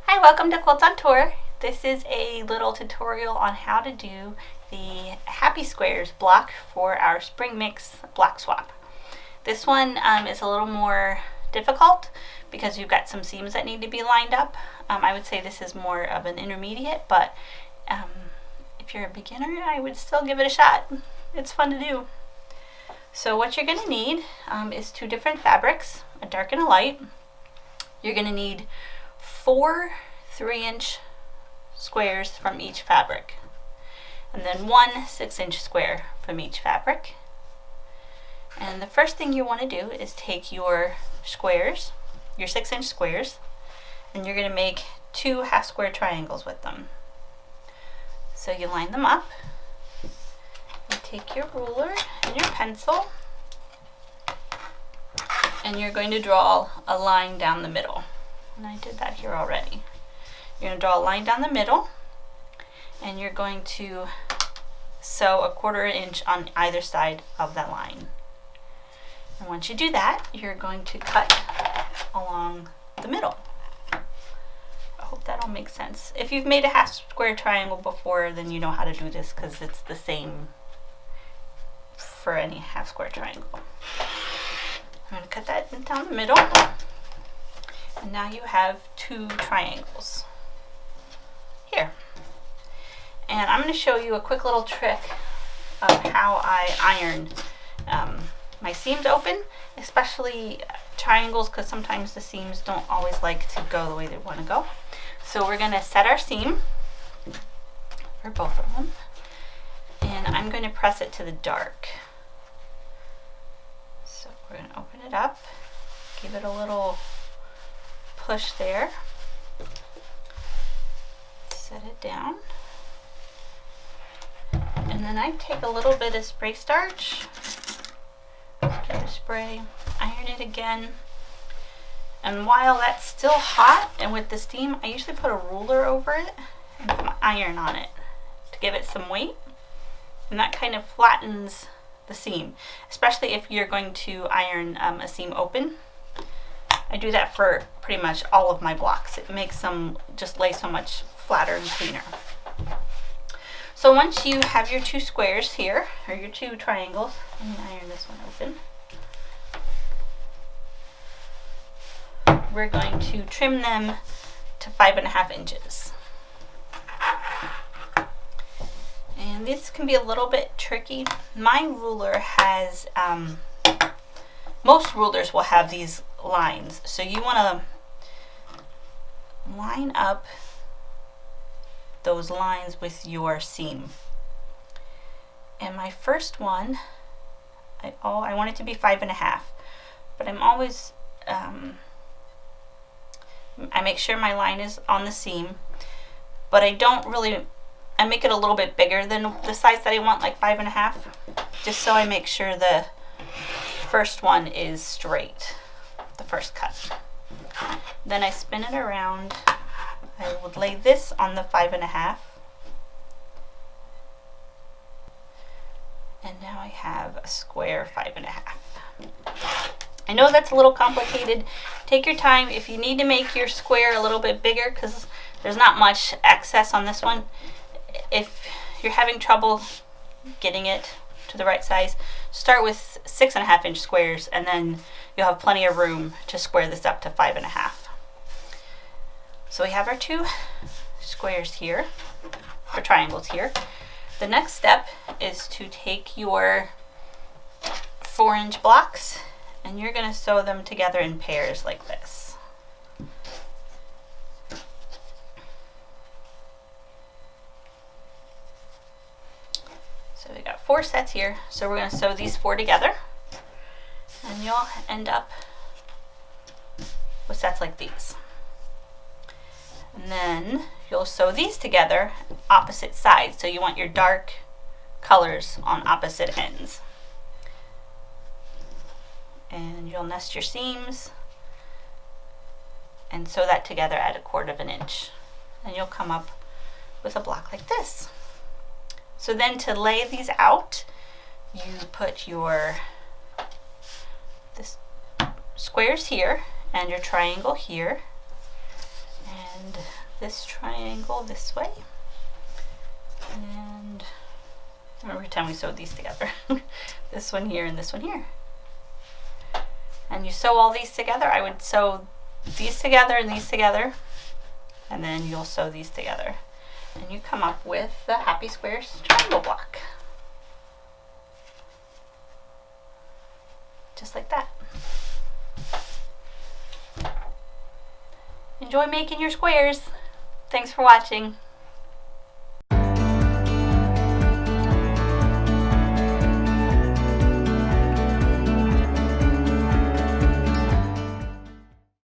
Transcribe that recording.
Hi, welcome to Quilts on Tour. This is a little tutorial on how to do the Happy Squares block for our Spring Mix block swap. This one is a little more difficult because you've got some seams that need to be lined up. I would say this is more of an intermediate, but if you're a beginner, I would still give it a shot. It's fun to do. So what you're going to need is two different fabrics, a dark and a light. You're going to need 4 3-inch squares from each fabric, and then 1 6-inch square from each fabric. And the first thing you want to do is take your squares, your 6-inch squares, and you're going to make 2 half square triangles with them. So you line them up, you take your ruler and your pencil, and you're going to draw a line down the middle. And I did that here already. You're going to draw a line down the middle, and you're going to sew a 1/4 inch on either side of that line. And once you do that, you're going to cut along the middle. I hope that all makes sense. If you've made a half square triangle before, then you know how to do this because it's the same for any half square triangle. I'm going to cut that down the middle. And now you have 2 triangles here. And I'm going to show you a quick little trick of how I iron my seams open, especially triangles, because sometimes the seams don't always like to go the way they want to go. So we're going to set our seam for both of them, and I'm going to press it to the dark. So we're going to open it up, give it a little push there, set it down, and then I take a little bit of spray starch, get the spray, iron it again, and while that's still hot and with the steam, I usually put a ruler over it and put my iron on it to give it some weight, and that kind of flattens the seam, especially if you're going to iron a seam open. I do that for pretty much all of my blocks. It makes them just lay so much flatter and cleaner. So once you have your 2 squares here, or your 2 triangles, let me iron this one open. We're going to trim them to 5.5 inches. And this can be a little bit tricky. My ruler has, most rulers will have these lines, so you want to line up those lines with your seam. And my first one, I want it to be 5.5, but I'm always I make sure my line is on the seam, but I make it a little bit bigger than the size that I want, like 5.5, just so I make sure the first one is straight, the first cut. Then I spin it around. I would lay this on the 5.5, and now I have a square 5.5. I know that's a little complicated. Take your time. If you need to make your square a little bit bigger, because there's not much excess on this one, if you're having trouble getting it to the right size, start with 6.5 inch squares, and then you'll have plenty of room to square this up to 5.5. So we have our 2 squares here, or triangles here. The next step is to take your 4-inch blocks, and you're going to sew them together in pairs like this. So we got 4 sets here, so we're going to sew these 4 together, and you'll end up with sets like these. And then you'll sew these together opposite sides, so you want your dark colors on opposite ends. And you'll nest your seams and sew that together at 1/4 inch, and you'll come up with a block like this. So then to lay these out, you put your squares here and your triangle here, and this triangle this way. And every time we sewed these together. This one here and this one here. And you sew all these together. I would sew these together and these together, and then you'll sew these together. And you come up with the Happy Squares triangle block. Just like that. Enjoy making your squares. Thanks for watching.